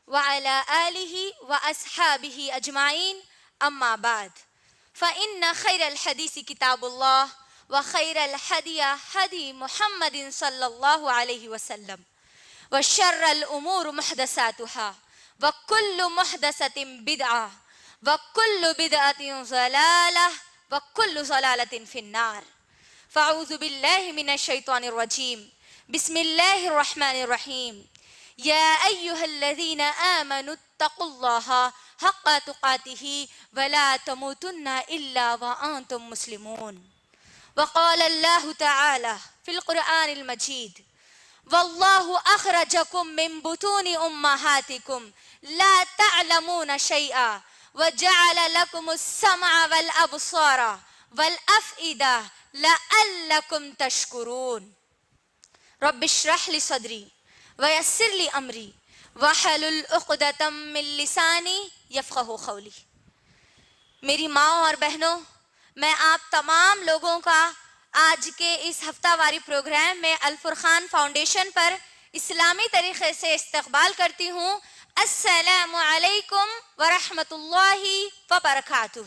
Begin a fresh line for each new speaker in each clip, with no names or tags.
وعلى آله وأصحابه أجمعين أما بعد فإن خير الحديث كتاب الله وخير الهدي هدي محمد صلى الله عليه وسلم وشر الأمور محدثاتها وكل محدثة بدعة وكل بدعة ضلالة وكل ضلالة في النار فأعوذ بالله من الشيطان الرجيم بسم الله الرحمن الرحيم يا أيها الذين آمنوا اتقوا الله حق تقاته ولا تموتن إلا وأنتم مسلمون وقال الله تعالى في القرآن المجيد والله أخرجكم من بطون أمهاتكم لا تعلمون شيئا وجعل لكم السمع والأبصار والأفئدة لعلكم تشكرون رب اشرح لي صدري ويسر لي أمري واحلل عقدة من لساني يفقهوا قولي. میری ماں اور بہنوں، میں آپ تمام لوگوں کا آج کے اس ہفتہ واری پروگرام میں الفرقان فاؤنڈیشن پر اسلامی طریقے سے استقبال کرتی ہوں. السلام علیکم ورحمۃ اللہ وبرکاتہ.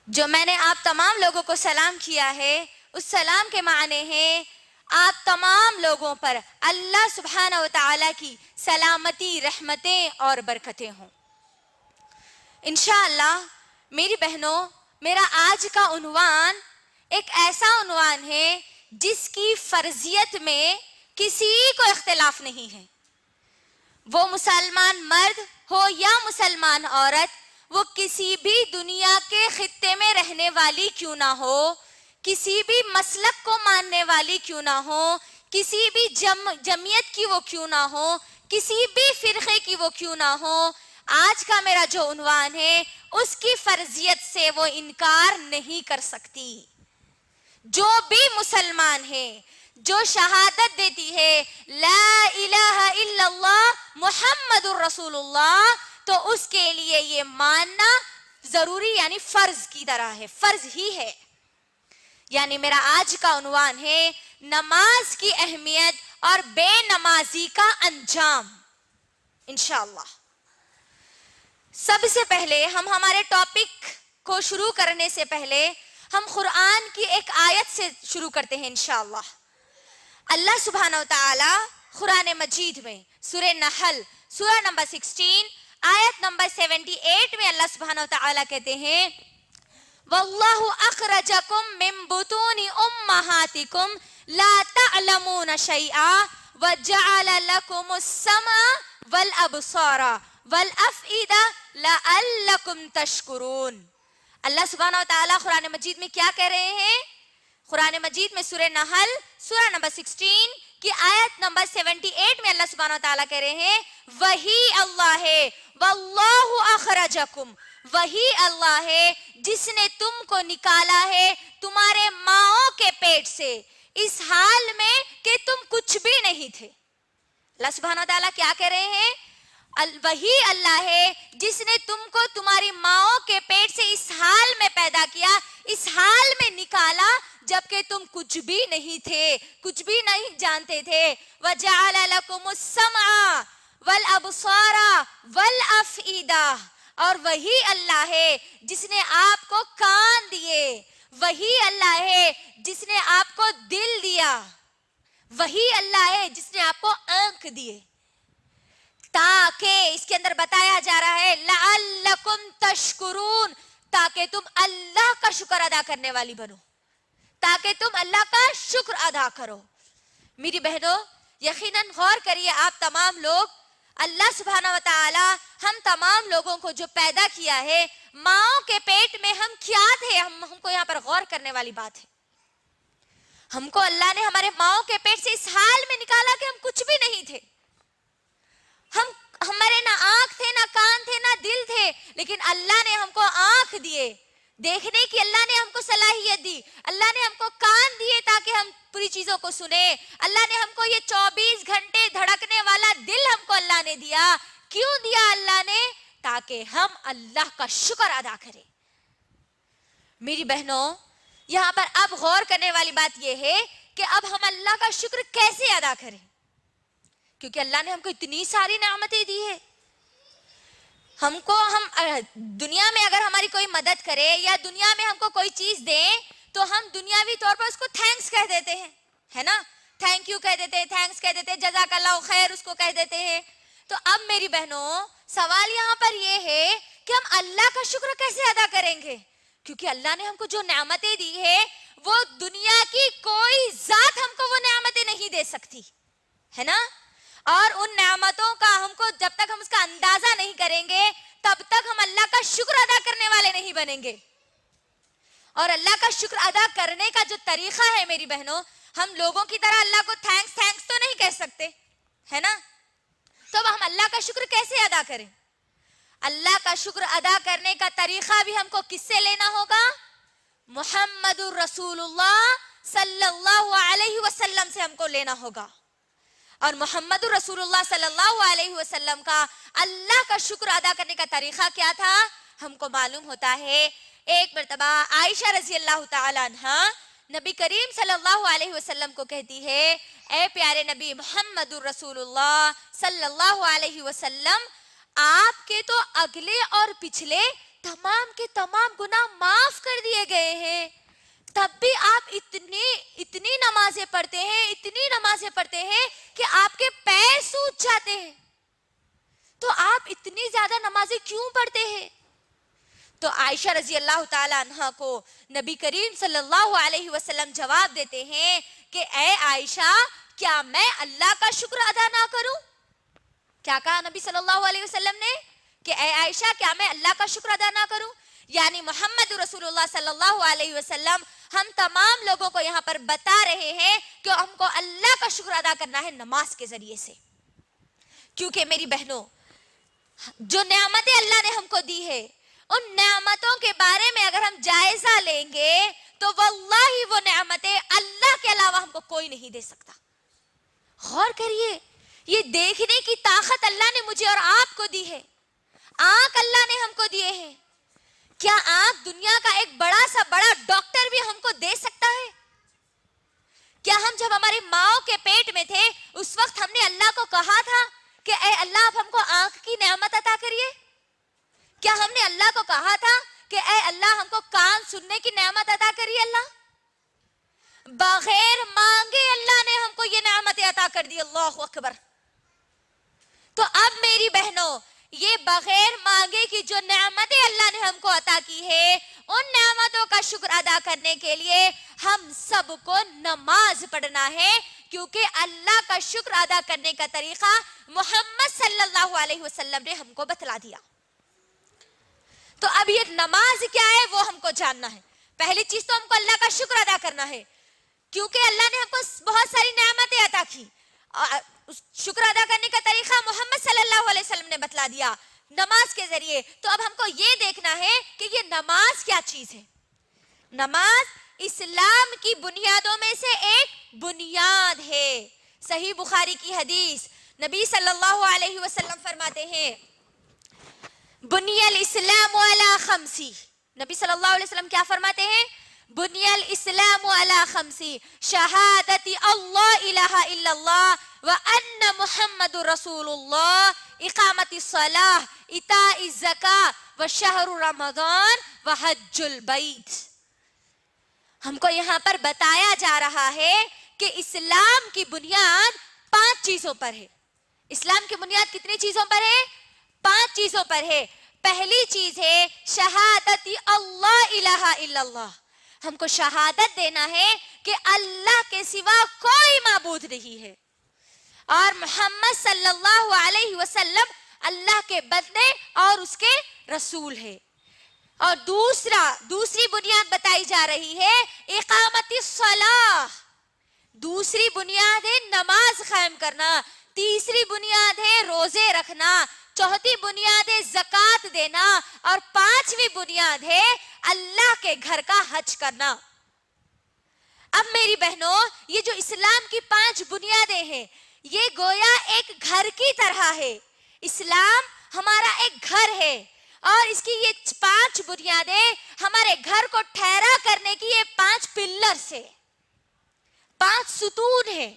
جو میں نے آپ تمام لوگوں کو سلام کیا ہے، اس سلام کے معنی ہیں آپ تمام لوگوں پر اللہ سبحانہ و تعالیٰ کی سلامتی، رحمتیں اور برکتیں ہوں. انشاءاللہ میری بہنوں، میرا آج کا عنوان ایک ایسا عنوان ہے جس کی فرضیت میں کسی کو اختلاف نہیں ہے. وہ مسلمان مرد ہو یا مسلمان عورت، وہ کسی بھی دنیا کے خطے میں رہنے والی کیوں نہ ہو، کسی بھی مسلک کو ماننے والی کیوں نہ ہو، کسی بھی جمعیت کی وہ کیوں نہ ہو، کسی بھی فرقے کی وہ کیوں نہ ہو، آج کا میرا جو عنوان ہے اس کی فرضیت سے وہ انکار نہیں کر سکتی. جو بھی مسلمان ہے، جو شہادت دیتی ہے لا الہ الا اللہ محمد الرسول اللہ، تو اس کے لیے یہ ماننا ضروری یعنی فرض کی طرح ہے، فرض ہی ہے. یعنی میرا آج کا عنوان ہے نماز کی اہمیت اور بے نمازی کا انجام انشاءاللہ. سب سے پہلے ہم ہمارے ٹاپک کو شروع کرنے سے پہلے ہم قرآن کی ایک آیت سے شروع کرتے ہیں انشاءاللہ. اللہ سبحانہ و تعالی قرآن مجید میں سورہ نحل سورہ نمبر 16 آیت نمبر 78 میں اللہ سبحانہ و تعالی کہتے ہیں وَاللَّهُ أَخْرَجَكُم مِّن بُطُونِ أُمَّهَاتِكُمْ لَا تَعْلَمُونَ شَيْئًا وَجَعَلَ لَكُمُ السَّمْعَ وَالْأَبْصَارَ وَالْأَفْئِدَةَ لَعَلَّكُمْ تَشْكُرُونَ. اللہ سبحانہ و تعالیٰ قرآن مجید میں کیا کہہ رہے ہیں؟ قرآن مجید میں سورہ نحل سورہ نمبر 16 کی آیت نمبر 78 میں اللہ سبحانہ و تعالیٰ کہہ رہے ہیں وہی اللہ ہے وَاللَّهُ أَخْرَجَكُمْ، وہی اللہ ہے جس نے تم کو نکالا ہے تمہارے ماؤں کے پیٹ سے اس حال میں کہ تم کچھ بھی نہیں تھے. اللہ سبحانہ و تعالیٰ کیا کہہ رہے ہیں؟ وہی اللہ ہے جس نے تم کو تمہاری ماؤں کے پیٹ سے اس حال میں پیدا کیا، اس حال میں نکالا جبکہ تم کچھ بھی نہیں تھے، کچھ بھی نہیں جانتے تھے. وَجَعَلَ لَكُمُ السَّمْعَ وَالْأَبْصَارَ وَالْأَفْئِدَةَ، اور وہی اللہ ہے جس نے آپ کو کان دیے، وہی اللہ ہے جس نے آپ کو دل دیا، وہی اللہ ہے جس نے آپ کو آنکھ دیے، تاکہ اس کے اندر بتایا جا رہا ہے لعلکم تشکرون، تاکہ تم اللہ کا شکر ادا کرنے والی بنو، تاکہ تم اللہ کا شکر ادا کرو. میری بہنوں، یقیناً غور کریے آپ تمام لوگ، اللہ سبحانہ و تعالی ہم تمام لوگوں کو جو پیدا کیا ہے، ماؤں کے پیٹ میں ہم کیا تھے، ہم کو یہاں پر غور کرنے والی بات ہے. ہم کو اللہ نے ہمارے ماؤں کے پیٹ سے اس حال میں نکالا کہ ہم کچھ بھی نہیں تھے. ہمارے نہ آنکھ تھے، نہ کان تھے، نہ دل تھے، لیکن اللہ نے ہم کو آنکھ دیے دیکھنے کی، اللہ نے ہم کو صلاحیت دی، اللہ نے ہم کو کان دیے تاکہ ہم پوری چیزوں کو سنیں، اللہ نے ہم کو یہ 24 گھنٹے دھڑکنے والا دل ہم کو اللہ نے دیا. کیوں دیا اللہ نے؟ تاکہ ہم اللہ کا شکر ادا کریں. میری بہنوں، یہاں پر اب غور کرنے والی بات یہ ہے کہ اب ہم اللہ کا شکر کیسے ادا کریں، کیونکہ اللہ نے ہم کو اتنی ساری نعمتیں دی ہے. ہم دنیا میں اگر ہماری کوئی مدد کرے یا دنیا میں ہم کو کوئی چیز دے تو ہم دنیاوی طور پر اس کو تھینکس کہہ دیتے ہیں, ہے نا, تھینک یو کہہ دیتے ہیں, تھینکس کہہ دیتے ہیں, جزاک اللہ خیر اس کو کہہ دیتے ہیں. تو اب میری بہنوں سوال یہاں پر یہ ہے کہ ہم اللہ کا شکر کیسے ادا کریں گے؟ کیونکہ اللہ نے ہم کو جو نعمتیں دی ہے وہ دنیا کی کوئی ذات ہم کو وہ نعمتیں نہیں دے سکتی, ہے نا. اور ان نعمتوں کا ہم کو جب تک ہم اس کا اندازہ نہیں کریں گے تب تک ہم اللہ کا شکر ادا کرنے والے نہیں بنیں گے. اور اللہ کا شکر ادا کرنے کا جو طریقہ ہے میری بہنوں, ہم لوگوں کی طرح اللہ کو تھینکس تو نہیں کہہ سکتے, ہے نا. تو اب ہم اللہ کا شکر کیسے ادا کریں؟ اللہ کا شکر ادا کرنے کا طریقہ بھی ہم کو کس سے لینا ہوگا؟ محمد الرسول اللہ صلی اللہ علیہ وسلم سے ہم کو لینا ہوگا. اور محمد الرسول اللہ صلی اللہ علیہ وسلم کا اللہ کا شکر ادا کرنے کا طریقہ کیا تھا؟ ہم کو معلوم ہوتا ہے ایک مرتبہ عائشہ رضی اللہ تعالی عنہ نبی کریم صلی اللہ علیہ وسلم کو کہتی ہے, اے پیارے نبی محمد الرسول اللہ صلی اللہ علیہ وسلم, آپ کے تو اگلے اور پچھلے تمام کے تمام گناہ معاف کر دیے گئے ہیں, تب بھی آپ اتنی نمازیں پڑھتے ہیں کہ آپ کے پیر سوج جاتے ہیں. تو آپ اتنی زیادہ نمازیں کیوں پڑھتے ہیں؟ تو عائشہ رضی اللہ تعالی عنہ کو نبی کریم صلی اللہ علیہ وسلم جواب دیتے ہیں کہ اے عائشہ, کیا میں اللہ کا شکر ادا نہ کروں؟ کیا کہا نبی صلی اللہ علیہ وسلم نے کہ اے عائشہ, کیا میں اللہ کا شکر ادا نہ کروں؟ یعنی محمد رسول اللہ صلی اللہ علیہ وسلم ہم تمام لوگوں کو یہاں پر بتا رہے ہیں کہ ہم کو اللہ کا شکر ادا کرنا ہے نماز کے ذریعے سے. کیونکہ میری بہنوں جو نعمتیں اللہ نے ہم کو دی ہے ان نعمتوں کے بارے میں اگر ہم جائزہ لیں گے تو واللہ وہ نعمتیں اللہ کے علاوہ ہم کو کوئی نہیں دے سکتا. غور کریے, یہ دیکھنے کی طاقت اللہ نے مجھے اور آپ کو دی ہے, آنکھ اللہ نے ہم کو دیے ہیں. کیا آنکھ دنیا کا ایک بڑا سا بڑا ڈاکٹر بھی ہم کو دے سکتا ہے؟ کیا ہم جب ہماری ماں کے پیٹ میں تھے اس وقت ہم نے اللہ کو کہا تھا کہ اے اللہ آپ ہم کو آنکھ کی نعمت عطا کریے؟ کیا ہم نے اللہ کو کہا تھا کہ اے اللہ ہم کو کان سننے کی نعمت عطا کریے؟ اللہ بغیر مانگے اللہ نے ہم کو یہ نعمت عطا کر دی. اللہ اکبر. تو اب میری بہنوں یہ بغیر مانگے کی جو نعمتیں اللہ نے ہم کو عطا کی ہے ان نعمتوں کا شکر ادا کرنے کے لیے ہم سب کو نماز پڑھنا ہے, کیونکہ اللہ کا شکر ادا کرنے کا طریقہ محمد صلی اللہ علیہ وسلم نے ہم کو بتلا دیا. تو اب یہ نماز کیا ہے وہ ہم کو جاننا ہے. پہلی چیز تو ہم کو اللہ کا شکر ادا کرنا ہے, کیونکہ اللہ نے ہم کو بہت ساری نعمتیں عطا کی. شکر ادا کرنے کا طریقہ محمد صلی اللہ علیہ وسلم نے بتلا دیا نماز کے ذریعے. تو اب ہم کو یہ دیکھنا ہے کہ یہ نماز کیا چیز ہے. نماز اسلام کی بنیادوں میں سے ایک بنیاد ہے. صحیح بخاری کی حدیث, نبی صلی اللہ علیہ وسلم فرماتے ہیں بنی الاسلام علی خمسی. نبی صلی اللہ علیہ وسلم کیا فرماتے ہیں؟ بنی الاسلام علی خمسی شہادت اللہ الہ الا اللہ وان محمد رسول اللہ اقامت الصلاۃ ایتاء الزکاۃ وشہر رمضان وحج البیت. ہم کو یہاں پر بتایا جا رہا ہے کہ اسلام کی بنیاد 5 چیزوں پر ہے. اسلام کی بنیاد کتنی چیزوں پر ہے؟ 5 چیزوں پر ہے. پہلی چیز ہے شہادت اللہ الہ الا اللہ. ہم کو شہادت دینا ہے کہ اللہ کے سوا کوئی معبود نہیں ہے اور محمد صلی اللہ علیہ وسلم اللہ کے بندے اور اس کے رسول ہے. اور دوسری بنیاد بتائی جا رہی ہے اقامت الصلاۃ. دوسری بنیاد ہے نماز قائم کرنا. تیسری بنیاد ہے روزے رکھنا. چوتھی بنیاد ہے زکوٰۃ دینا. اور 5ویں بنیاد ہے اللہ کے گھر کا حج کرنا. اب میری بہنوں یہ جو اسلام کی 5 بنیادیں ہیں یہ گویا ایک گھر کی طرح ہے. اسلام ہمارا ایک گھر ہے اور اس کی یہ 5 بنیادیں ہمارے گھر کو ٹھہرا کرنے کی یہ 5 پلرز ہے, 5 ستون ہیں.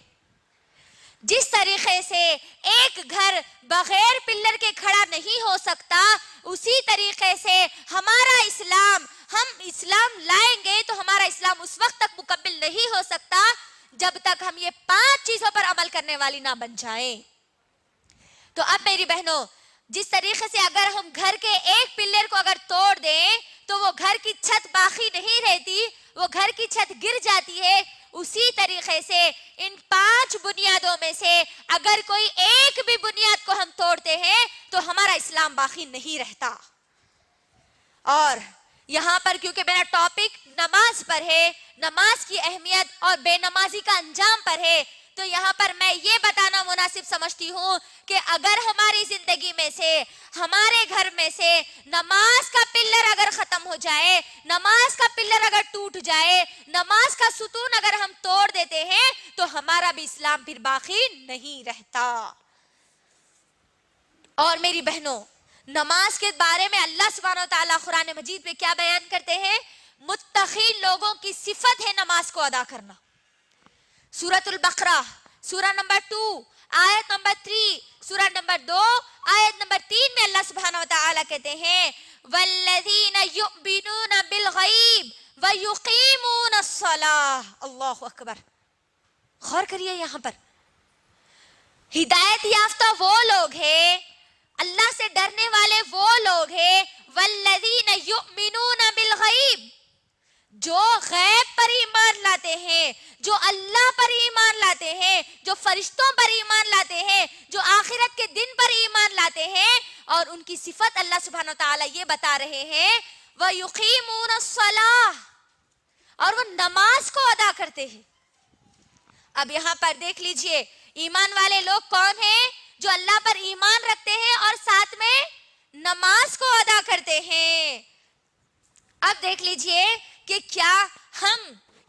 جس طریقے سے ایک گھر بغیر پلر کے کھڑا نہیں ہو سکتا، اسی طریقے سے ہمارا اسلام، ہم اسلام لائیں گے تو ہمارا اسلام اس وقت تک مکمل نہیں ہو سکتا جب تک ہم یہ 5 چیزوں پر عمل کرنے والی نہ بن جائیں۔ تو اب میری بہنوں، جس طریقے سے اگر ہم گھر کے ایک پلر کو اگر توڑ دیں تو وہ گھر کی چھت باقی نہیں رہتی، وہ گھر کی چھت گر جاتی ہے، اسی طریقے سے ان 5 بنیادوں میں سے اگر کوئی ایک بھی بنیاد کو ہم توڑتے ہیں تو ہمارا اسلام باقی نہیں رہتا۔ اور یہاں پر کیونکہ میرا ٹاپک نماز پر ہے، نماز کی اہمیت اور بے نمازی کا انجام پر ہے، تو یہاں پر میں یہ بتانا مناسب سمجھتی ہوں کہ اگر ہماری زندگی میں سے، ہمارے گھر میں سے نماز کا پلر اگر ختم ہو جائے، نماز کا پلر اگر ٹوٹ جائے، نماز کا ستون اگر ہم توڑ دیتے ہیں تو ہمارا بھی اسلام پھر باقی نہیں رہتا۔ اور میری بہنوں، نماز کے بارے میں اللہ سبحانہ وتعالیٰ قرآن مجید میں کیا بیان کرتے ہیں؟ متقی لوگوں کی صفت ہے نماز کو ادا کرنا۔ سورۃ البقرہ سورہ نمبر 2 آیت نمبر 3، سورہ نمبر 2 آیت نمبر 3 میں اللہ سبحانہ وتعالیٰ کہتے ہیں والذین یؤمنون بالغیب ویقیمون الصلاۃ۔ اللہ اکبر، غور کریے، یہاں پر ہدایت یافتہ وہ لوگ ہیں، اللہ سے ڈرنے والے وہ لوگ ہیں، والذین یؤمنون بالغیب، جو غیب پر ایمان لاتے ہیں، جو اللہ پر ایمان لاتے ہیں، جو فرشتوں پر ایمان لاتے ہیں، جو آخرت کے دن پر ایمان لاتے ہیں۔ اور ان کی صفت اللہ سبحانہ وتعالیٰ یہ بتا رہے ہیں وَيُقِيمُونَ الصَّلَاةَ، اور وہ نماز کو ادا کرتے ہیں۔ اب یہاں پر دیکھ لیجئے، ایمان والے لوگ کون ہیں؟ جو اللہ پر ایمان رکھتے ہیں اور ساتھ میں نماز کو ادا کرتے ہیں۔ اب دیکھ لیجئے کہ کیا ہم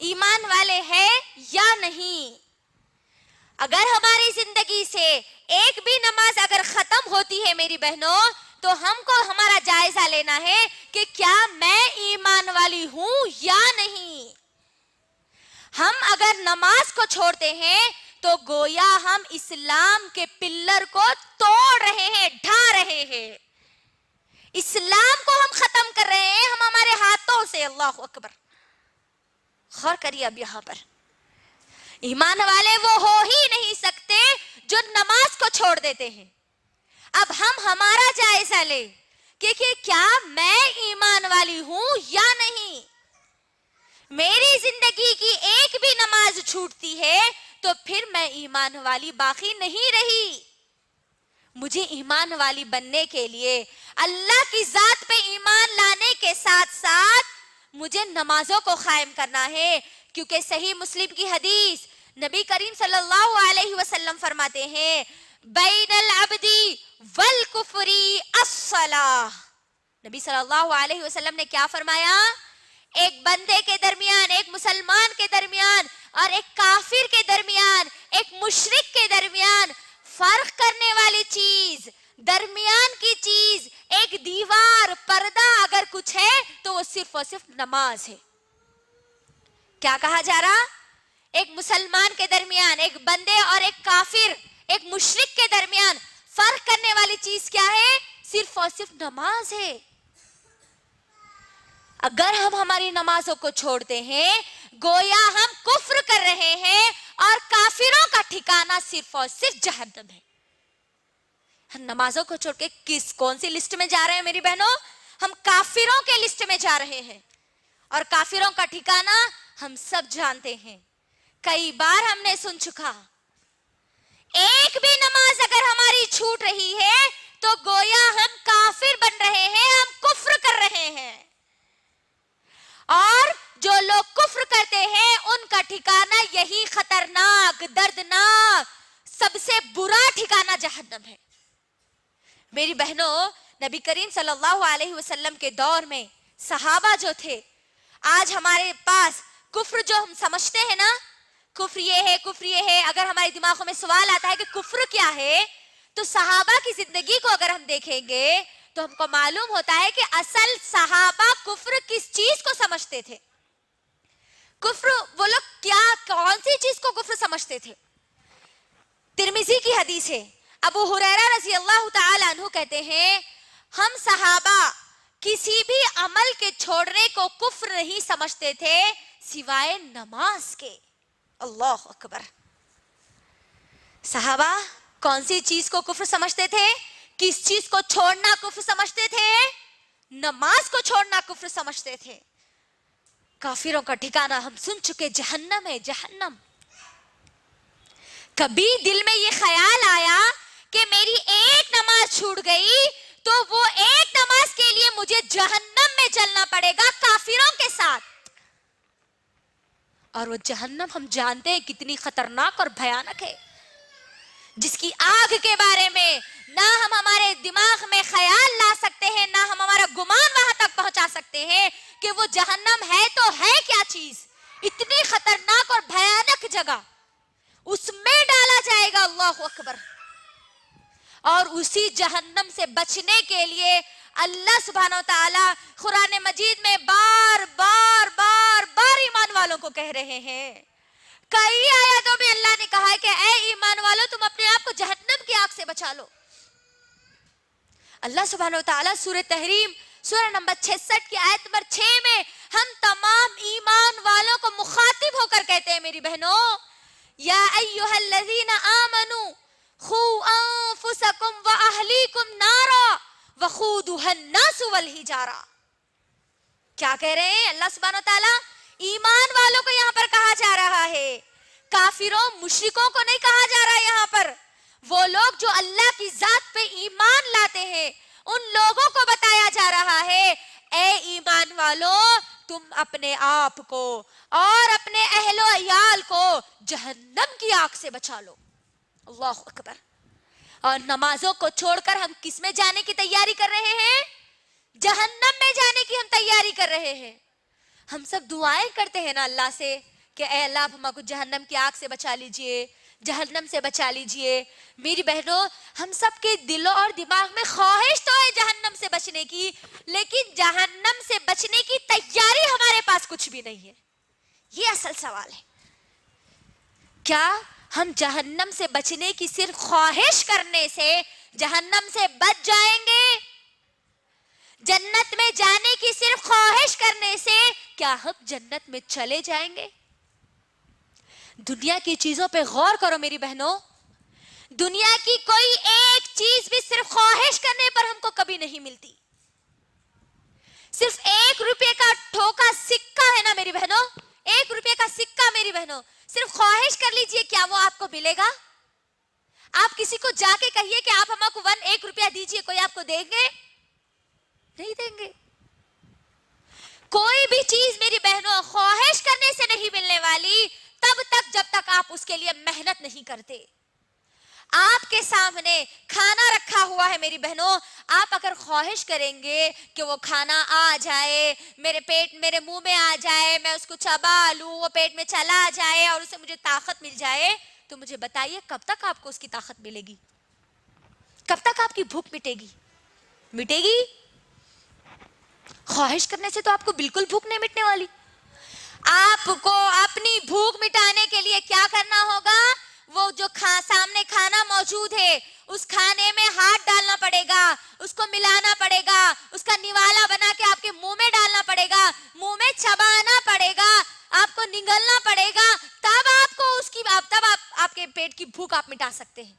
ایمان والے ہیں یا نہیں۔ اگر ہماری زندگی سے ایک بھی نماز اگر ختم ہوتی ہے میری بہنوں، تو ہم کو ہمارا جائزہ لینا ہے کہ کیا میں ایمان والی ہوں یا نہیں۔ ہم اگر نماز کو چھوڑتے ہیں تو گویا ہم اسلام کے پلر کو توڑ رہے ہیں، ڈھا رہے ہیں، اسلام کو ہم ختم کر رہے ہیں ہم ہمارے ہاتھوں سے۔ اللہ اکبر، غور کریے اب یہاں پر، ایمان والے وہ ہو ہی نہیں سکتے جو نماز کو چھوڑ دیتے ہیں۔ اب ہم ہمارا جائزہ لیں کہ کیا میں ایمان والی ہوں یا نہیں۔ میری زندگی کی ایک بھی نماز چھوٹتی ہے تو پھر میں ایمان والی باقی نہیں رہی۔ مجھے ایمان والی بننے کے لیے اللہ کی ذات پہ ایمان لانے کے ساتھ ساتھ مجھے نمازوں کو قائم کرنا ہے، کیونکہ صحیح مسلم کی حدیث نبی کریم صلی اللہ علیہ وسلم فرماتے ہیں بین العبد والکفر الصلاۃ۔ نبی صلی اللہ علیہ وسلم نے کیا فرمایا؟ ایک بندے کے درمیان، ایک مسلمان کے درمیان اور ایک کافر کے درمیان، ایک مشرک کے درمیان فرق کرنے والی چیز، درمیان کی چیز، ایک دیوار، پردہ اگر کچھ ہے تو وہ صرف اور صرف نماز ہے۔ کیا کہا جا رہا؟ ایک مسلمان کے درمیان، ایک بندے اور ایک کافر، ایک مشرک کے درمیان فرق کرنے والی چیز کیا ہے؟ صرف اور صرف نماز ہے۔ اگر ہم ہماری نمازوں کو چھوڑتے ہیں گویا ہم کفر کر رہے ہیں، اور کافروں کا ٹھکانہ صرف اور صرف جہنم ہے۔ ہم نمازوں کو چھوڑ کے کون سی لسٹ میں جا رہے ہیں میری بہنوں؟ ہم کافروں کے لسٹ میں جا رہے ہیں، اور کافروں کا ٹھکانہ ہم سب جانتے ہیں، کئی بار ہم نے سن چکا۔ ایک بھی نماز اگر ہماری چھوٹ رہی ہے تو گویا ہم کافر بن رہے ہیں، ہم کفر کر رہے ہیں۔ اور جو لوگ کفر کرتے ہیں ان کا ٹھکانہ یہی خطرناک، دردناک، سب سے برا ٹھکانہ جہنم ہے۔ میری بہنوں، نبی کریم صلی اللہ علیہ وسلم کے دور میں صحابہ جو تھے، آج ہمارے پاس کفر جو ہم سمجھتے ہیں نا، کفر یہ ہے، کفر یہ ہے، اگر ہمارے دماغوں میں سوال آتا ہے کہ کفر کیا ہے، تو صحابہ کی زندگی کو اگر ہم دیکھیں گے تو ہم کو معلوم ہوتا ہے کہ اصل صحابہ کفر کس چیز کو سمجھتے تھے۔ کفر وہ لوگ کون سی چیز کو کفر سمجھتے تھے؟ ترمذی کی حدیث ہے، ابو ہریرہ رضی اللہ تعالی عنہ کہتے ہیں ہم صحابہ کسی بھی عمل کے چھوڑنے کو کفر نہیں سمجھتے تھے سوائے نماز کے. اللہ اکبر. صحابہ کون سی چیز کو کفر سمجھتے تھے؟ کس چیز کو چھوڑنا کفر سمجھتے تھے؟ نماز کو چھوڑنا کفر سمجھتے تھے. کافروں کا ٹھکانہ ہم سن چکے جہنم ہے، جہنم. کبھی دل میں یہ خیال آیا کہ میری ایک نماز چھوٹ گئی تو وہ ایک نماز کے لیے مجھے جہنم میں چلنا پڑے گا کافروں کے ساتھ؟ اور وہ جہنم ہم جانتے ہیں کتنی خطرناک اور بھیانک ہے، جس کی آگ کے بارے میں نہ ہم ہمارے دماغ میں خیال لا سکتے ہیں، نہ ہم ہمارا گمان وہاں تک پہنچا سکتے ہیں کہ وہ جہنم ہے تو ہے کیا چیز. اتنی خطرناک اور بھیانک جگہ اس میں ڈالا جائے گا. اللہ اکبر. اور اسی جہنم سے بچنے کے لیے اللہ سبحانہ وتعالی قرآن مجید میں بار بار بار بار ایمان والوں کو کہہ رہے ہیں. کئی آیاتوں میں اللہ نے کہا ہے کہ اے ایمان والو تم اپنے آپ کو جہنم کی آگ سے بچا لو. اللہ سبحانہ وتعالی سورہ تحریم سورہ نمبر 66 کی آیت نمبر 6 میں ہم تمام ایمان والوں کو مخاطب ہو کر کہتے ہیں میری بہنوں یا ایھا الذین آمنوا قوا انفسکم واہلیکم نارا وقودھا الناس والحجارہ. کیا کہہ رہے ہیں اللہ سبحانہ وتعالی؟ ایمان والوں کو یہاں پر کہا جا رہا ہے، کافروں مشرکوں کو نہیں کہا جا رہا ہے. یہاں پر وہ لوگ جو اللہ کی ذات پہ ایمان لاتے ہیں ان لوگوں کو بتایا جا رہا ہے اے ایمان والو تم اپنے آپ کو اور اپنے اہل و عیال کو جہنم کی آگ سے بچا لو. اللہ اکبر. اور نمازوں کو چھوڑ کر ہم کس میں جانے کی تیاری کر رہے ہیں؟ جہنم میں جانے کی ہم تیاری کر رہے ہیں. ہم سب دعائیں کرتے ہیں نا اللہ سے کہ اے اللہ آپ ہم کو جہنم کی آگ سے بچا لیجئے، جہنم سے بچا لیجئے. میری بہنوں ہم سب کے دلوں اور دماغ میں خواہش تو ہے جہنم سے بچنے کی، لیکن جہنم سے بچنے کی تیاری ہمارے پاس کچھ بھی نہیں ہے. یہ اصل سوال ہے. کیا ہم جہنم سے بچنے کی صرف خواہش کرنے سے جہنم سے بچ جائیں گے؟ جنت میں جانے کی صرف خواہش کرنے سے کیا ہم جنت میں چلے جائیں گے؟ دنیا کی چیزوں پہ غور کرو میری بہنوں. دنیا کی کوئی ایک چیز بھی صرف خواہش کرنے پر ہم کو کبھی نہیں ملتی. صرف 1 روپے کا ٹھوکا سکہ ہے نا میری بہنوں، 1 روپے کا سکہ میری بہنوں، صرف خواہش کر لیجئے کیا وہ آپ کو ملے گا؟ آپ کسی کو جا کے کہیے کہ آپ ہم کو 1 روپیہ دیجئے، کوئی آپ کو دیں گے؟ نہیں دیں گے. کوئی بھی چیز میری بہنوں خواہش کرنے سے نہیں ملنے والی تب تک جب تک آپ اس کے لیے محنت نہیں کرتے. آپ کے سامنے کھانا رکھا ہوا ہے میری بہنوں، آپ اگر خواہش کریں گے کہ وہ کھانا آ جائے میرے منہ میں آ جائے، میں اس کو چبا لوں، وہ پیٹ میں چلا جائے اور اسے مجھے طاقت مل جائے، تو مجھے بتائیے کب تک آپ کو اس کی طاقت ملے گی؟ کب تک آپ کی بھوک مٹے گی؟ مٹے گی؟ خواہش کرنے سے تو آپ کو بالکل بھوک نہیں مٹنے والی. آپ کو اپنی بھوک مٹانے کے لیے کیا کرنا ہوگا؟ وہ جو سامنے کھانا موجود ہے اس کھانے میں ہاتھ ڈالنا پڑے گا، اس کو ملانا پڑے گا، اس کا نوالا بنا کے آپ کے منہ میں ڈالنا پڑے گا، منہ میں چبانا پڑے گا، آپ کو نگلنا پڑے گا، تب آپ کو آپ کے پیٹ کی بھوک آپ مٹا سکتے ہیں.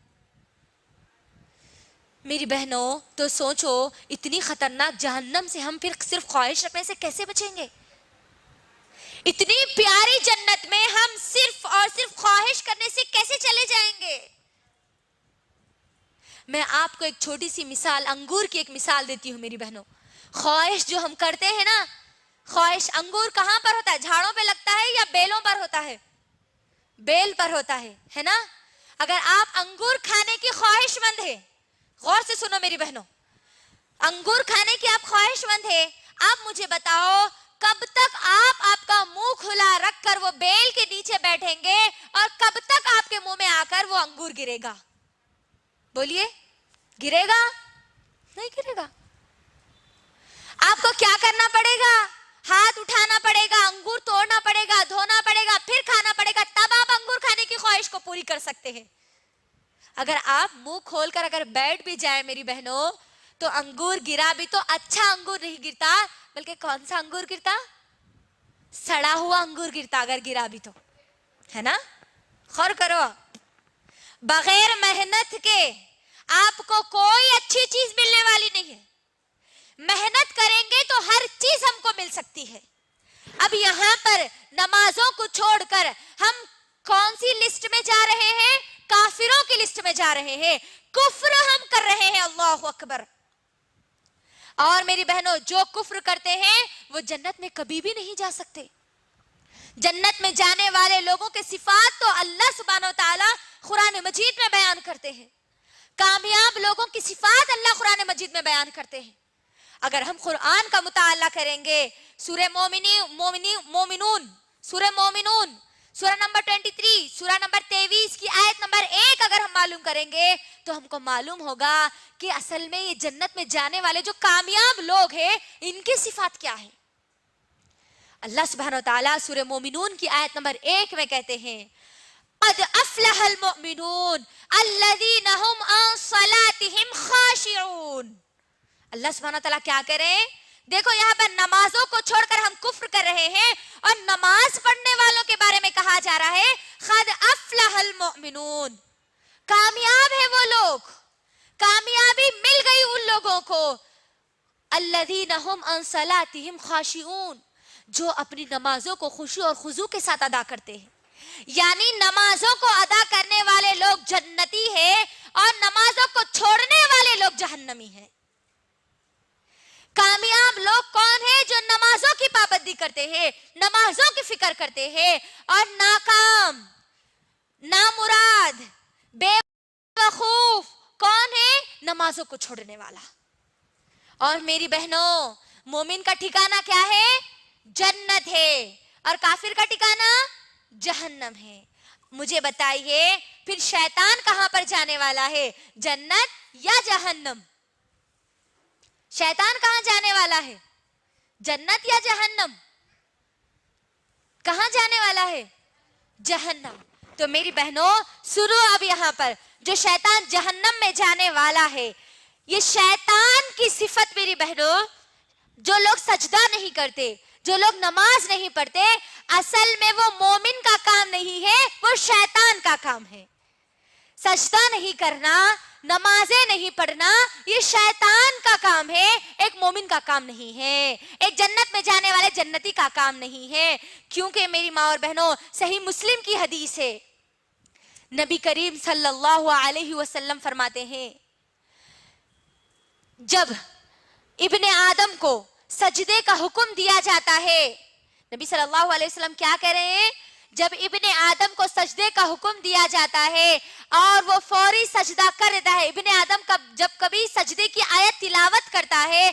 میری بہنوں تو سوچو اتنی خطرناک جہنم سے ہم پھر صرف خواہش رکھنے سے کیسے بچیں گے؟ اتنی پیاری جنت میں ہم صرف اور صرف خواہش کرنے سے کیسے چلے جائیں گے؟ میں آپ کو ایک چھوٹی سی مثال، انگور کی ایک مثال دیتی ہوں میری بہنوں. خواہش جو ہم کرتے ہیں نا، خواہش انگور کہاں پر ہوتا ہے؟ جھاڑوں پہ لگتا ہے یا بیلوں پر ہوتا ہے؟ بیل پر ہوتا ہے نا. اگر آپ انگور کھانے کی خواہش مند ہے، غور سے سنو میری بہنوں، انگور کھانے کی آپ خواہش مند ہے، آپ مجھے بتاؤ کب تک آپ کا منہ کھلا رکھ کر وہ بیل کے نیچے بیٹھیں گے اور کب تک آپ کے منہ میں آ کر وہ انگور گرے گا؟ بولیے، گرے گا؟ نہیں گرے گا. آپ کو کیا کرنا پڑے گا؟ ہاتھ اٹھانا پڑے گا، انگور توڑنا پڑے گا، دھونا پڑے گا، پھر کھانا پڑے گا، تب آپ انگور کھانے کی خواہش کو پوری کر سکتے ہیں. اگر آپ منہ کھول کر اگر بیٹھ بھی جائیں میری بہنوں تو انگور گرا بھی تو اچھا انگور نہیں گرتا، بلکہ کون سا انگور گرتا؟ سڑا ہوا انگور گرتا اگر گرا بھی تو، ہے نا؟ غور کرو، بغیر محنت کے آپ کو کوئی اچھی چیز ملنے والی نہیں ہے. محنت کریں گے تو ہر چیز ہم کو مل سکتی ہے. اب یہاں پر نمازوں کو چھوڑ کر ہم کون سی لسٹ میں جا رہے ہیں؟ کافروں کی لسٹ میں جا رہے ہیں، کفر ہم کر رہے ہیں. اللہ اکبر. اور میری بہنوں، جو کفر کرتے ہیں وہ جنت میں کبھی بھی نہیں جا سکتے. جنت میں جانے والے لوگوں کے صفات تو اللہ سبحانہ و تعالی قرآن مجید میں بیان کرتے ہیں. کامیاب لوگوں کی صفات اللہ قرآن مجید میں بیان کرتے ہیں. اگر ہم قرآن کا مطالعہ کریں گے، سورہ مومنون، سورہ مومنون، سورہ نمبر 23، سورہ نمبر 23 کی آیت نمبر 1 اگر ہم معلوم کریں گے تو ہم کو معلوم ہوگا کہ اصل میں یہ جنت میں جانے والے جو کامیاب لوگ ہیں ان کی صفات کیا ہے. اللہ سبحانہ وتعالی سورہ مومنون کی آیت نمبر 1 میں کہتے ہیں قد افلح المؤمنون الذین هم عن صلاتهم خاشعون. اللہ سبحانہ وتعالی کیا کریں؟ دیکھو یہاں پر نمازوں کو چھوڑ کر ہم کفر کر رہے ہیں اور نماز پڑھنے والوں کے بارے میں کہا جا رہا ہے قد افلح المؤمنون. کامیاب ہے وہ لوگ، کامیابی مل گئی ان لوگوں کو الذین هم عن صلاتهم خاشعون، جو اپنی نمازوں کو خشوع اور خضوع کے ساتھ ادا کرتے ہیں. یعنی نمازوں کو ادا کرنے والے لوگ جنتی ہیں اور نمازوں کو چھوڑنے والے لوگ جہنمی ہیں. کامیاب لوگ کون ہیں؟ جو نمازوں کی پابندی کرتے ہیں، نمازوں کی فکر کرتے ہیں. اور ناکام، نامراد، بے وقوف کون ہے؟ نمازوں کو چھوڑنے والا. اور میری بہنوں، مومن کا ٹھکانہ کیا ہے؟ جنت ہے، اور کافر کا ٹھکانہ جہنم ہے. مجھے بتائیے پھر شیطان کہاں پر جانے والا ہے؟ جنت یا جہنم؟ شیطان کہاں جانے والا ہے؟ جنت یا جہنم؟ کہاں جانے والا ہے؟ جہنم. تو میری بہنوں سنو، اب یہاں پر جو شیطان جہنم میں جانے والا ہے، یہ شیطان کی صفت میری بہنوں، جو لوگ سجدہ نہیں کرتے، جو لوگ نماز نہیں پڑھتے، اصل میں وہ مومن کا کام نہیں ہے، وہ شیطان کا کام ہے. سجدہ نہیں کرنا، نمازیں نہیں پڑھنا، یہ شیطان کا کام ہے، ایک مومن کا کام نہیں ہے، ایک جنت میں جانے والے جنتی کا کام نہیں ہے. کیونکہ میری ماں اور بہنوں صحیح مسلم کی حدیث ہے، نبی کریم صلی اللہ علیہ وسلم فرماتے ہیں جب ابن آدم کو سجدے کا حکم دیا جاتا ہے، نبی صلی اللہ علیہ وسلم کیا کہہ رہے ہیں؟ جب ابن آدم کو سجدے کا حکم دیا جاتا ہے اور وہ فوری سجدہ کر دیتا ہے. ابن آدم جب کبھی سجدے کی آیت تلاوت کرتا ہے،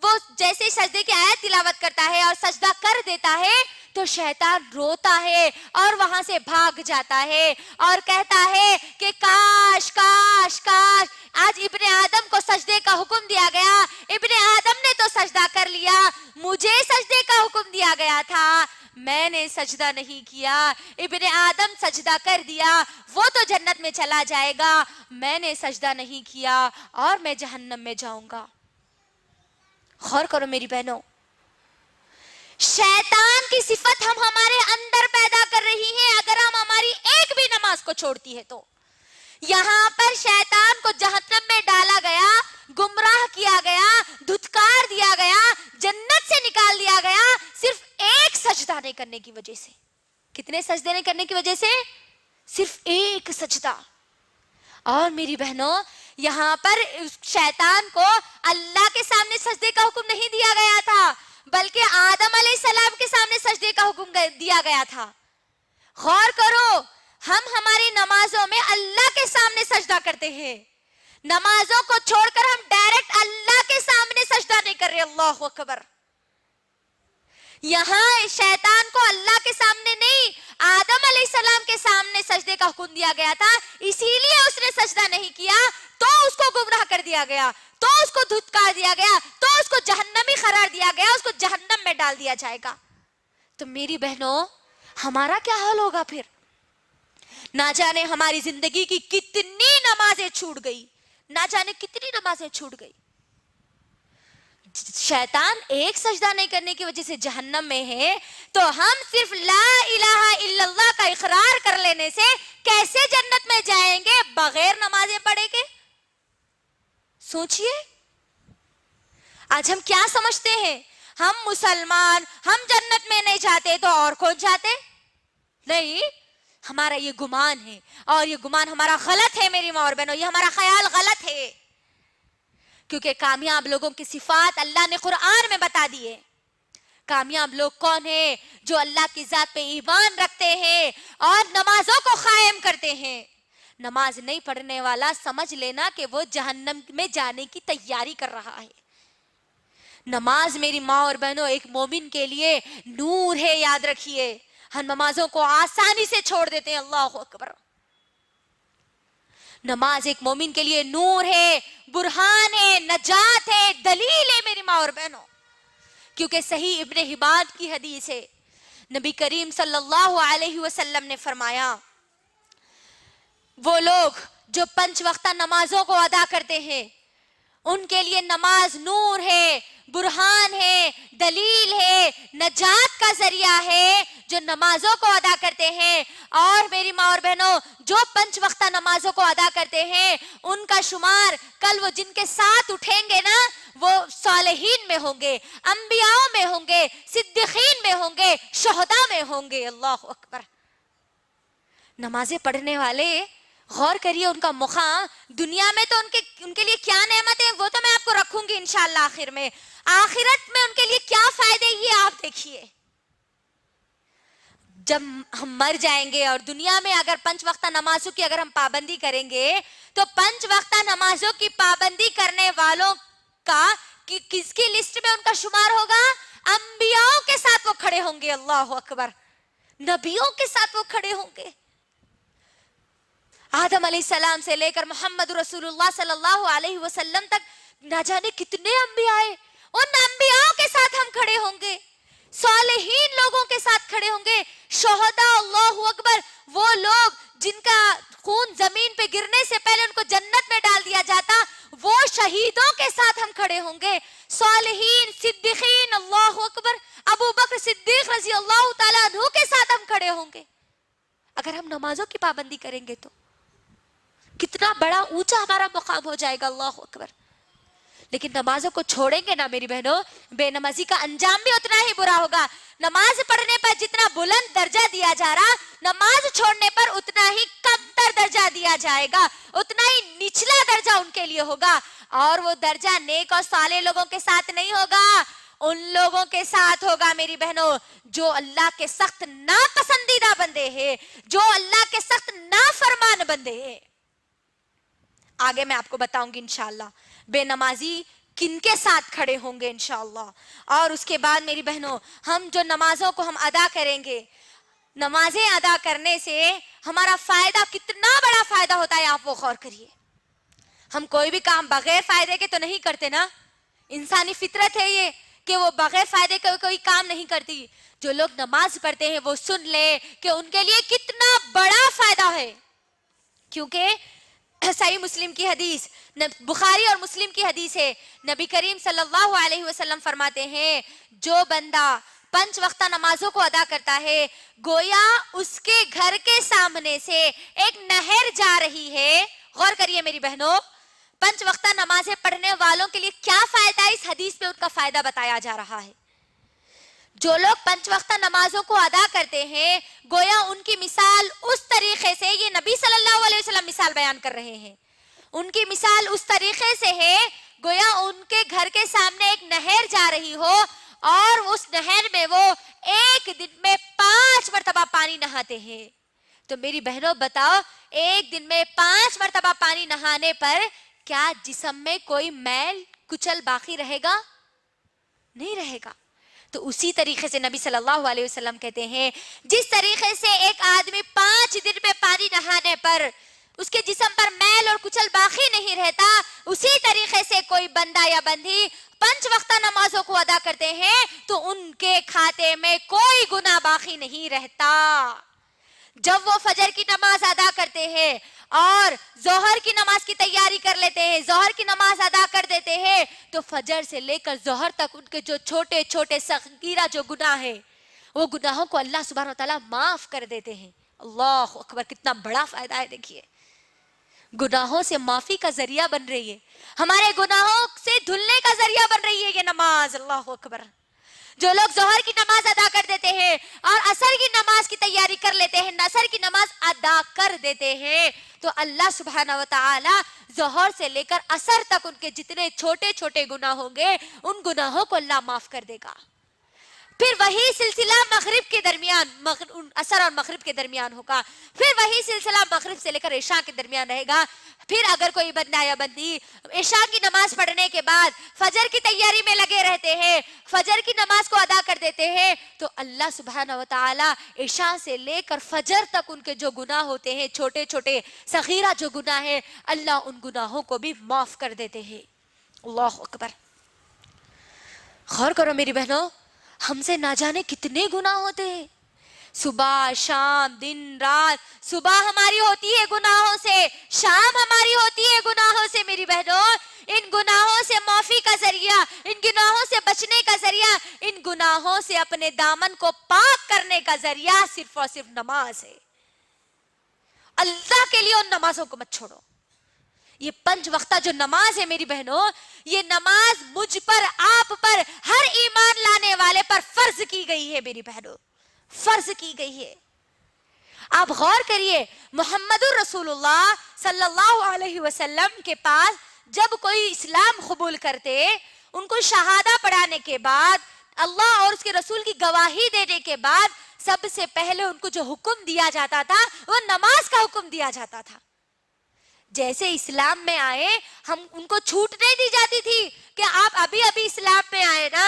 وہ جیسے سجدے کی آیت تلاوت کرتا ہے اور سجدہ کر دیتا ہے تو شیطان روتا ہے اور وہاں سے بھاگ جاتا ہے اور کہتا ہے کہ کاش کاش کاش آج ابن آدم کو سجدے کا حکم دیا گیا، ابن آدم نے تو سجدہ کر لیا، مجھے سجدے کا حکم دیا گیا تھا، میں نے سجدہ نہیں کیا. ابن آدم سجدہ کر دیا، وہ تو جنت میں چلا جائے گا، میں نے سجدہ نہیں کیا اور میں جہنم میں جاؤں گا. غور کرو میری بہنوں، شیطان کی صفت ہم ہمارے اندر پیدا کر رہی ہیں اگر ہم ہماری ایک بھی نماز کو چھوڑتی ہے تو. یہاں پر شیطان کو جہنم میں ڈالا گیا، گمراہ کیا گیا، دھتکار دیا گیا، جنت سے نکال دیا گیا صرف ایک سجدہ نہیں کرنے کی وجہ سے. کتنے سجدے نہیں کرنے کی وجہ سے؟ صرف ایک سجدہ. اور میری بہنوں یہاں پر شیطان کو اللہ کے سامنے سجدے کا حکم نہیں دیا گیا تھا، بلکہ آدم علیہ السلام کے سامنے سجدے کا حکم دیا گیا تھا. غور کرو، ہم ہماری نمازوں میں اللہ کے سامنے سجدہ کرتے ہیں، نمازوں کو چھوڑ کر ہم ڈائریکٹ اللہ کے سامنے سجدہ نہیں کر رہے. اللہ اکبر. یہاں شیطان کو اللہ کے سامنے نہیں، آدم علیہ السلام کے سامنے سجدے کا حکم دیا گیا تھا، اسی لیے اس نے سجدہ نہیں کیا تو اس کو گمراہ کر دیا گیا، تو اس کو دھتکار دیا گیا، تو اس کو جہنمی قرار دیا گیا، اس کو جہنم میں ڈال دیا جائے گا. تو میری بہنوں ہمارا کیا حال ہوگا پھر؟ نہ جانے ہماری زندگی کی کتنی نمازیں چھوٹ گئی، نہ جانے کتنی نمازیں چھوٹ گئی. شیطان ایک سجدہ نہیں کرنے کی وجہ سے جہنم میں ہے، تو ہم صرف لا الہ الا اللہ کا اقرار کر لینے سے کیسے جنت میں جائیں گے بغیر نمازیں پڑھے کے؟ سوچئے. آج ہم کیا سمجھتے ہیں؟ ہم مسلمان، ہم جنت میں نہیں جاتے تو اور کون جاتے؟ نہیں، ہمارا یہ گمان ہے، اور یہ گمان ہمارا غلط ہے میری ماں اور بہنوں، یہ ہمارا خیال غلط ہے. کیونکہ کامیاب لوگوں کی صفات اللہ نے قرآن میں بتا دی ہے. کامیاب لوگ کون ہیں؟ جو اللہ کی ذات پہ ایمان رکھتے ہیں اور نمازوں کو قائم کرتے ہیں. نماز نہیں پڑھنے والا سمجھ لینا کہ وہ جہنم میں جانے کی تیاری کر رہا ہے. نماز میری ماں اور بہنوں ایک مومن کے لیے نور ہے، یاد رکھیے. ہم نمازوں کو آسانی سے چھوڑ دیتے ہیں. اللہ اکبر. نماز ایک مومن کے لیے نور ہے، برہان ہے، نجات ہے، دلیل ہے میری ماں اور بہنوں. کیونکہ صحیح ابن حبان کی حدیث ہے، نبی کریم صلی اللہ علیہ وسلم نے فرمایا وہ لوگ جو 5 وقتہ نمازوں کو ادا کرتے ہیں ان کے لیے نماز نور ہے، برہان ہے، دلیل ہے، نجات کا ذریعہ ہے جو نمازوں کو ادا کرتے ہیں. اور میری ماں اور بہنوں، جو 5 وقتہ نمازوں کو ادا کرتے ہیں ان کا شمار کل وہ جن کے ساتھ اٹھیں گے نا، وہ صالحین میں ہوں گے، انبیاء میں ہوں گے، صدیقین میں ہوں گے، شہداء میں ہوں گے. اللہ اکبر. نمازیں پڑھنے والے غور کریے، ان کا مقام دنیا میں تو ان کے لیے کیا نعمت ہے وہ تو میں آپ کو رکھوں گی انشاءاللہ آخر میں. آخرت میں ان کے لیے کیا فائدے یہ آپ دیکھیے. جب ہم مر جائیں گے اور دنیا میں اگر 5 وقتہ نمازوں کی اگر ہم پابندی کریں گے تو 5 وقتہ نمازوں کی پابندی کرنے والوں کا کس کی لسٹ میں ان کا شمار ہوگا؟ انبیاء کے ساتھ وہ کھڑے ہوں گے. اللہ اکبر. نبیوں کے ساتھ وہ کھڑے ہوں گے. آدم علیہ السلام سے لے کر محمد رسول اللہ صلی اللہ علیہ وسلم تک نہ جانے کتنے انبیاء آئے، ان انبیاء کے ساتھ ہم کھڑے ہوں گے، صالحین لوگوں کے ساتھ کھڑے ہوں گے، شہداء. اللہ اکبر. وہ لوگ جن کا خون زمین پہ گرنے سے پہلے ان کو جنت میں ڈال دیا جاتا، وہ شہیدوں کے ساتھ ہم کھڑے ہوں گے، صالحین، صدیقین. اللہ اکبر. ابو بکر صدیق رضی اللہ تعالیٰ عنہ کے ساتھ ہم کھڑے ہوں گے. اگر ہم نمازوں کی پابندی کریں گے تو کتنا بڑا اونچا ہمارا مقام ہو جائے گا. اللہ اکبر. لیکن نمازوں کو چھوڑیں گے نا میری بہنوں، بے نمازی کا انجام بھی اتنا ہی برا ہوگا. نماز پڑھنے پر جتنا بلند درجہ دیا جا رہا، نماز چھوڑنے پر اتنا ہی کمتر درجہ دیا جائے گا، اتنا ہی نچلا درجہ ان کے لیے ہوگا. اور وہ درجہ نیک اور صالح لوگوں کے ساتھ نہیں ہوگا، ان لوگوں کے ساتھ ہوگا میری بہنوں جو اللہ کے سخت ناپسندیدہ بندے ہیں، جو اللہ کے سخت نافرمان بندے ہیں. آگے میں آپ کو بتاؤں گی انشاءاللہ بے نمازی کن کے ساتھ کھڑے ہوں گے انشاءاللہ. اور اس کے بعد میری بہنوں، ہم جو نمازوں کو ہم ادا کریں گے، نمازیں ادا کرنے سے ہمارا فائدہ کتنا بڑا فائدہ ہوتا ہے آپ وہ غور کریے. ہم کوئی بھی کام بغیر فائدے کے تو نہیں کرتے نا، انسانی فطرت ہے یہ کہ وہ بغیر فائدے کے کوئی کام نہیں کرتی. جو لوگ نماز پڑھتے ہیں وہ سن لے کہ ان کے لیے کتنا بڑا فائدہ ہے. کیونکہ صحیح مسلم کی حدیث، بخاری اور مسلم کی حدیث ہے، نبی کریم صلی اللہ علیہ وسلم فرماتے ہیں جو بندہ 5 وقتہ نمازوں کو ادا کرتا ہے گویا اس کے گھر کے سامنے سے ایک نہر جا رہی ہے. غور کریے میری بہنوں، 5 وقتہ نمازیں پڑھنے والوں کے لیے کیا فائدہ ہے، اس حدیث میں ان کا فائدہ بتایا جا رہا ہے. جو لوگ 5 وقتہ نمازوں کو ادا کرتے ہیں گویا ان کی مثال اس طریقے سے، یہ نبی صلی اللہ علیہ وسلم مثال بیان کر رہے ہیں، ان کی مثال اس طریقے سے ہے گویا ان کے گھر کے سامنے ایک نہر جا رہی ہو اور اس نہر میں وہ ایک دن میں 5 مرتبہ پانی نہاتے ہیں. تو میری بہنوں بتاؤ، ایک دن میں 5 مرتبہ پانی نہانے پر کیا جسم میں کوئی میل کچل باقی رہے گا؟ نہیں رہے گا. تو اسی طریقے سے نبی صلی اللہ علیہ وسلم کہتے ہیں جس طریقے سے ایک آدمی 5 دن میں پانی نہانے پر اس کے جسم پر میل اور کچل باقی نہیں رہتا، اسی طریقے سے کوئی بندہ یا بندی 5 وقتہ نمازوں کو ادا کرتے ہیں تو ان کے کھاتے میں کوئی گناہ باقی نہیں رہتا. جب وہ فجر کی نماز ادا کرتے ہیں اور ظہر کی نماز کی تیاری کر لیتے ہیں، ظہر کی نماز ادا کر دیتے ہیں، تو فجر سے لے کر ظہر تک ان کے جو چھوٹے چھوٹے صغیرہ جو گناہ ہیں، وہ گناہوں کو اللہ سبحانہ وتعالیٰ معاف کر دیتے ہیں۔ اللہ اکبر، کتنا بڑا فائدہ ہے، دیکھیے گناہوں سے معافی کا ذریعہ بن رہی ہے، ہمارے گناہوں سے دھلنے کا ذریعہ بن رہی ہے یہ نماز۔ اللہ اکبر، جو لوگ ظہر کی نماز ادا کر دیتے ہیں اور عصر کی نماز کی تیاری کر لیتے ہیں، عصر کی نماز ادا کر دیتے ہیں، تو اللہ سبحانہ وتعالی ظہر سے لے کر عصر تک ان کے جتنے چھوٹے چھوٹے گناہ ہوں گے ان گناہوں کو اللہ معاف کر دے گا۔ پھر وہی سلسلہ مغرب کے درمیان، عصر اور مغرب کے درمیان ہوگا، پھر وہی سلسلہ مغرب سے لے کر عشاء کے درمیان رہے گا۔ پھر اگر کوئی بندہ یا بندی عشاء کی نماز پڑھنے کے بعد فجر کی تیاری میں لگے رہتے ہیں، فجر کی نماز کو ادا کر دیتے ہیں، تو اللہ سبحانہ وتعالی عشاء سے لے کر فجر تک ان کے جو گناہ ہوتے ہیں، چھوٹے چھوٹے صغیرہ جو گناہ ہیں، اللہ ان گناہوں کو بھی معاف کر دیتے ہیں۔ اللہ اکبر، غور کرو میری بہنوں، ہم سے نہ جانے کتنے گناہ ہوتے ہیں، صبح شام دن رات، صبح ہماری ہوتی ہے گناہوں سے، شام ہماری ہوتی ہے گناہوں سے۔ میری بہنوں، ان گناہوں سے معافی کا ذریعہ، ان گناہوں سے بچنے کا ذریعہ، ان گناہوں سے اپنے دامن کو پاک کرنے کا ذریعہ صرف اور صرف نماز ہے۔ اللہ کے لیے ان نمازوں کو مت چھوڑو۔ یہ 5 وقتہ جو نماز ہے میری بہنوں، یہ نماز مجھ پر، آپ پر، ہر ایمان لانے والے پر فرض کی گئی ہے میری بہنوں، فرض کی گئی ہے۔ آپ غور کریے، محمد الرسول اللہ صلی اللہ علیہ وسلم کے پاس جب کوئی اسلام قبول کرتے، ان کو شہادہ پڑھانے کے بعد، اللہ اور اس کے رسول کی گواہی دینے کے بعد، سب سے پہلے ان کو جو حکم دیا جاتا تھا وہ نماز کا حکم دیا جاتا تھا۔ جیسے اسلام میں آئے، ہم ان کو چھوٹ نہیں دی جاتی تھی کہ آپ ابھی اسلام میں آئے نا،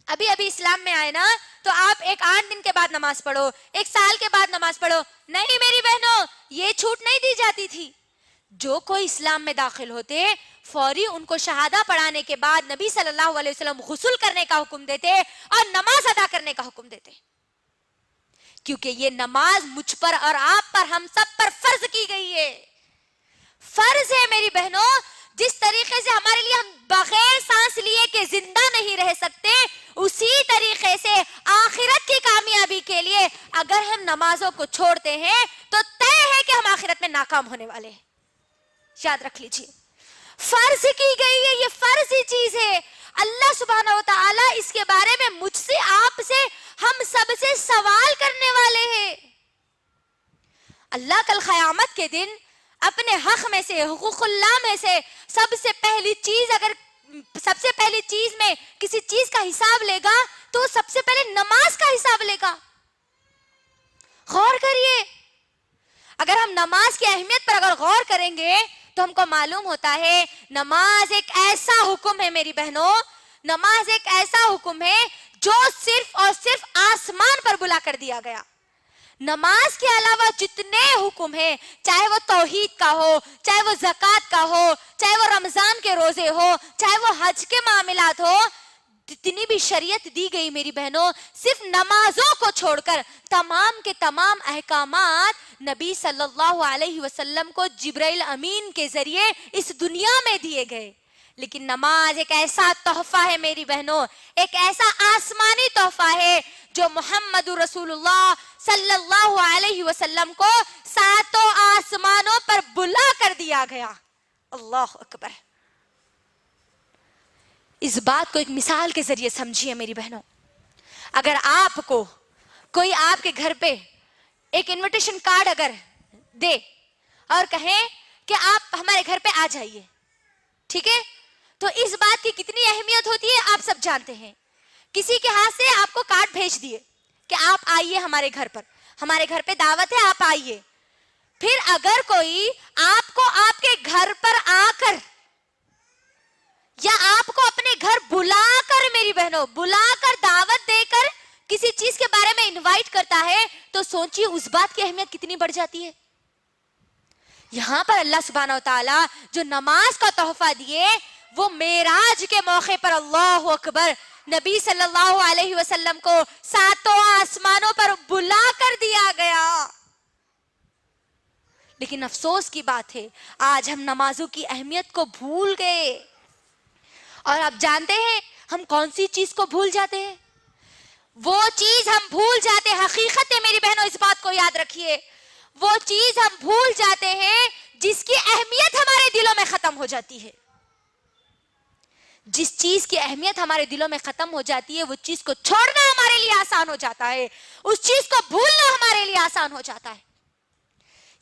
ابھی اسلام میں آئے نا تو آپ 8 دن کے بعد نماز پڑھو، 1 سال کے بعد نماز پڑھو۔ نہیں میری بہنوں، یہ چھوٹ نہیں دی جاتی تھی۔ جو کوئی اسلام میں داخل ہوتے، فوری ان کو شہادہ پڑھانے کے بعد نبی صلی اللہ علیہ وسلم غسل کرنے کا حکم دیتے اور نماز ادا کرنے کا حکم دیتے، کیونکہ یہ نماز مجھ پر اور آپ پر، ہم سب پر فرض کی گئی ہے، فرض ہے میری بہنوں۔ جس طریقے سے ہمارے لیے ہم بغیر سانس لیے کہ زندہ نہیں رہ سکتے، اسی طریقے سے آخرت کی کامیابی کے لیے اگر ہم نمازوں کو چھوڑتے ہیں تو طے ہے کہ ہم آخرت میں ناکام ہونے والے ہیں۔ یاد رکھ لیجئے، فرض کی گئی ہے، یہ فرضی چیز ہے۔ اللہ سبحانہ وتعالی اس کے بارے میں مجھ سے، آپ سے، ہم سب سے سوال کرنے والے ہیں۔ اللہ کل قیامت کے دن اپنے حق میں سے، حقوق اللہ میں سے سب سے پہلی چیز میں کسی چیز کا حساب لے گا تو سب سے پہلے نماز کا حساب لے گا۔ غور کریے، اگر ہم نماز کی اہمیت پر اگر غور کریں گے تو ہم کو معلوم ہوتا ہے نماز ایک ایسا حکم ہے میری بہنوں، نماز ایک ایسا حکم ہے جو صرف اور صرف آسمان پر بلا کر دیا گیا۔ نماز کے علاوہ جتنے حکم ہیں، چاہے وہ توحید کا ہو، چاہے وہ زکوٰۃ کا ہو، چاہے وہ رمضان کے روزے ہو، چاہے وہ حج کے معاملات ہو، جتنی بھی شریعت دی گئی میری بہنوں، صرف نمازوں کو چھوڑ کر تمام کے تمام احکامات نبی صلی اللہ علیہ وسلم کو جبرائیل امین کے ذریعے اس دنیا میں دیے گئے۔ لیکن نماز ایک ایسا تحفہ ہے میری بہنوں، ایک ایسا آسمانی تحفہ ہے جو محمد رسول اللہ صلی اللہ علیہ وسلم کو 7 آسمانوں پر بلا کر دیا گیا۔ اللہ اکبر، اس بات کو ایک مثال کے ذریعے سمجھیے میری بہنوں۔ اگر آپ کو کوئی آپ کے گھر پہ ایک انویٹیشن کارڈ اگر دے اور کہیں کہ آپ ہمارے گھر پہ آ جائیے، ٹھیک ہے، تو اس بات کی کتنی اہمیت ہوتی ہے آپ سب جانتے ہیں۔ کسی کے ہاتھ سے آپ کو کارڈ بھیج دیے کہ آپ آئیے ہمارے گھر پر، ہمارے گھر پہ دعوت ہے، آپ آئیے۔ پھر اگر کوئی آپ کو آپ کے گھر پر آ کر یا آپ کو اپنے گھر بلا کر میری بہنوں، بلا کر دعوت دے کر کسی چیز کے بارے میں انوائٹ کرتا ہے تو سوچیے اس بات کی اہمیت کتنی بڑھ جاتی ہے۔ یہاں پر اللہ سبحانہ وتعالی جو نماز کا تحفہ دیے، وہ معراج کے موقع پر اللہ اکبر نبی صلی اللہ علیہ وسلم کو ساتوں آسمانوں پر بلا کر دیا گیا. لیکن افسوس کی بات ہے آج ہم نمازوں کی اہمیت کو بھول گئے. اور آپ جانتے ہیں ہم کون سی چیز کو بھول جاتے ہیں؟ وہ چیز ہم بھول جاتے ہیں، حقیقت ہے میری بہنوں اس بات کو یاد رکھیے، وہ چیز ہم بھول جاتے ہیں جس کی اہمیت ہمارے دلوں میں ختم ہو جاتی ہے. جس چیز کی اہمیت ہمارے دلوں میں ختم ہو جاتی ہے وہ چیز کو چھوڑنا ہمارے لیے آسان ہو جاتا ہے، اس چیز کو بھولنا ہمارے لیے آسان ہو جاتا ہے.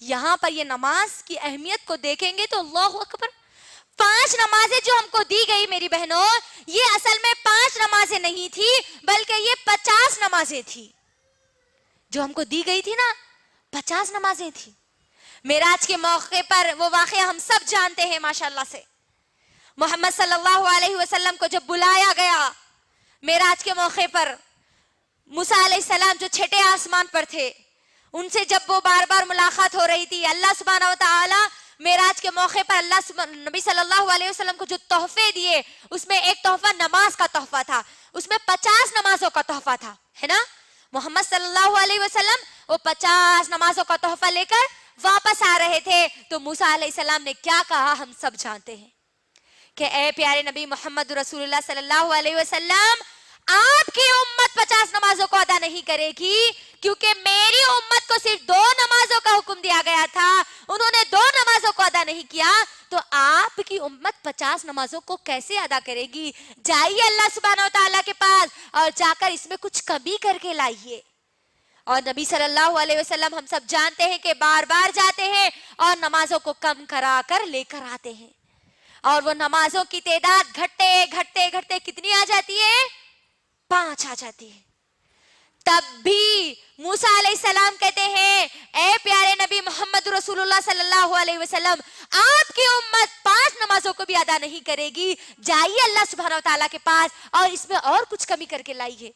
یہاں پر یہ نماز کی اہمیت کو دیکھیں گے تو اللہ اکبر، 5 نمازیں جو ہم کو دی گئی میری بہنوں، یہ اصل میں 5 نمازیں نہیں تھی بلکہ یہ 50 نمازیں تھی. جو ہم کو دی گئی تھی نا 50 نمازیں تھی. معراج کے موقع پر وہ واقعہ ہم سب جانتے ہیں ماشاءاللہ سے. محمد صلی اللہ علیہ وسلم کو جب بلایا گیا معراج کے موقع پر، موسیٰ علیہ السلام جو چھٹے آسمان پر تھے ان سے جب وہ بار بار ملاقات ہو رہی تھی، اللہ سبحانہ و تعالی معراج کے موقع پر نبی صلی اللہ علیہ وسلم کو جو تحفے دیے اس میں ایک تحفہ نماز کا تحفہ تھا، اس میں 50 نمازوں کا تحفہ تھا، ہے نا. محمد صلی اللہ علیہ وسلم وہ 50 نمازوں کا تحفہ لے کر واپس آ رہے تھے تو موسیٰ علیہ السلام نے کیا کہا ہم سب جانتے ہیں کہ اے پیارے نبی محمد رسول اللہ صلی اللہ علیہ وسلم، آپ کی امت 50 نمازوں کو ادا نہیں کرے گی کیونکہ میری امت کو صرف 2 نمازوں کا حکم دیا گیا تھا، انہوں نے 2 نمازوں کو ادا نہیں کیا، تو آپ کی امت 50 نمازوں کو کیسے ادا کرے گی؟ جائیے اللہ سبحانہ و تعالیٰ کے پاس اور جا کر اس میں کچھ کمی کر کے لائیے. اور نبی صلی اللہ علیہ وسلم ہم سب جانتے ہیں کہ بار بار جاتے ہیں اور نمازوں کو کم کرا کر لے کر آتے ہیں، اور وہ نمازوں کی تعداد گھٹتے گھٹتے گھٹتے کتنی آ جاتی ہے؟ 5 آ جاتی ہے. تب بھی موسیٰ علیہ السلام کہتے ہیں اے پیارے نبی محمد رسول اللہ صلی اللہ علیہ وسلم، آپ کی امت 5 نمازوں کو بھی ادا نہیں کرے گی، جائیے اللہ سبحانہ و تعالیٰ کے پاس اور اس میں اور کچھ کمی کر کے لائیے.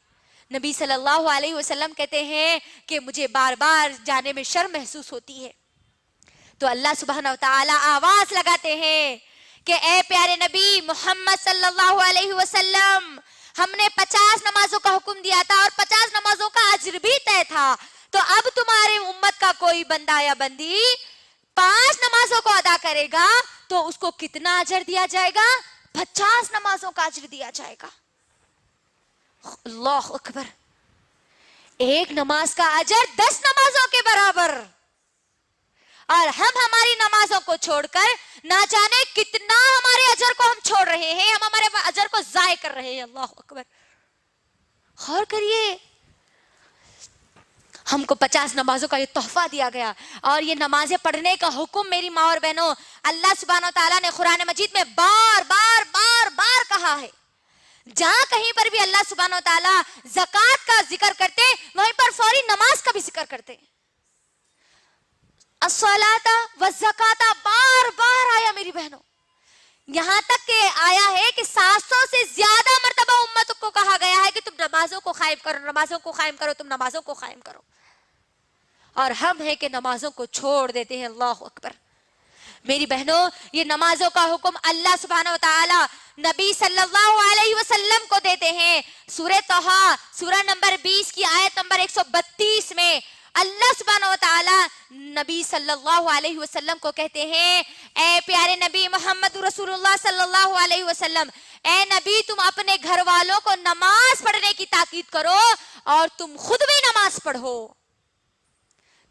نبی صلی اللہ علیہ وسلم کہتے ہیں کہ مجھے بار بار جانے میں شرم محسوس ہوتی ہے. تو اللہ سبحانہ و تعالیٰ آواز لگاتے ہیں کہ اے پیارے نبی محمد صلی اللہ علیہ وسلم، ہم نے 50 نمازوں کا حکم دیا تھا اور 50 نمازوں کا اجر بھی طے تھا، تو اب تمہاری امت کا کوئی بندہ یا بندی 5 نمازوں کو ادا کرے گا تو اس کو کتنا اجر دیا جائے گا؟ 50 نمازوں کا اجر دیا جائے گا. اللہ اکبر، ایک نماز کا اجر 10 نمازوں کے برابر، اور ہم ہماری نمازوں کو چھوڑ کر نہ جانے کتنا ہمارے اجر کو ہم چھوڑ رہے ہیں، ہم ہمارے اجر کو ضائع کر رہے ہیں. اللہ اکبر، غور کریے، ہم کو 50 نمازوں کا یہ تحفہ دیا گیا اور یہ نمازیں پڑھنے کا حکم میری ماں اور بہنوں اللہ سبحانہ و تعالیٰ نے قرآن مجید میں بار بار بار بار کہا ہے. جہاں کہیں پر بھی اللہ سبحانہ و تعالیٰ زکوٰۃ کا ذکر کرتے وہیں پر فوری نماز کا بھی ذکر کرتے. الصلاۃ والزکوٰۃ بار بار آیا میری بہنوں، یہاں تک کہ آیا ہے کہ 700 سے زیادہ مرتبہ امت کو کہا گیا ہے کہ تم نمازوں کو قائم کرو، نمازوں کو قائم کرو، تم نمازوں کو قائم کرو. اور ہم ہیں کہ نمازوں کو چھوڑ دیتے ہیں. اللہ اکبر. میری بہنوں، یہ نمازوں کا حکم اللہ سبحانہ و تعالی نبی صلی اللہ علیہ وسلم کو دیتے ہیں. سورہ طہ سورہ نمبر 20 کی آیت نمبر 132 میں اللہ سبحانہ و تعالی نبی صلی اللہ علیہ وسلم کو کہتے ہیں اے پیارے نبی محمد رسول اللہ صلی اللہ علیہ وسلم، اے نبی تم اپنے گھر والوں کو نماز پڑھنے کی تاکید کرو اور تم خود بھی نماز پڑھو.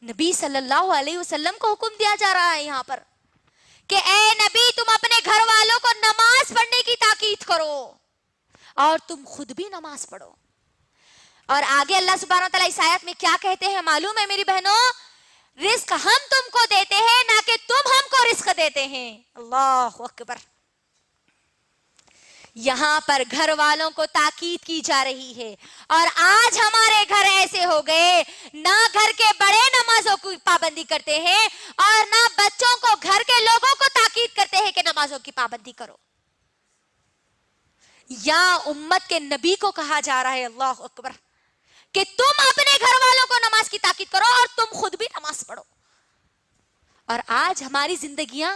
نبی صلی اللہ علیہ وسلم کو حکم دیا جا رہا ہے یہاں پر کہ اے نبی تم اپنے گھر والوں کو نماز پڑھنے کی تاکید کرو اور تم خود بھی نماز پڑھو. اور آگے اللہ سبحانہ وتعالی اس آیت میں کیا کہتے ہیں معلوم ہے میری بہنوں؟ رزق ہم تم کو دیتے ہیں نہ کہ تم ہم کو رزق دیتے ہیں. اللہ اکبر. یہاں پر گھر والوں کو تاکید کی جا رہی ہے اور آج ہمارے گھر ایسے ہو گئے نہ گھر کے بڑے نمازوں کی پابندی کرتے ہیں اور نہ بچوں کو گھر کے لوگوں کو تاکید کرتے ہیں کہ نمازوں کی پابندی کرو. یا امت کے نبی کو کہا جا رہا ہے اللہ اکبر کہ تم اپنے گھر والوں کو نماز کی تاکید کرو اور تم خود بھی نماز پڑھو. اور آج ہماری زندگیاں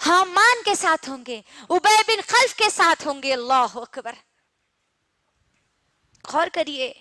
حامان کے ساتھ ہوں گے, ابی بن خلف کے ساتھ ہوں گے. اللہ اکبر. غور کریے,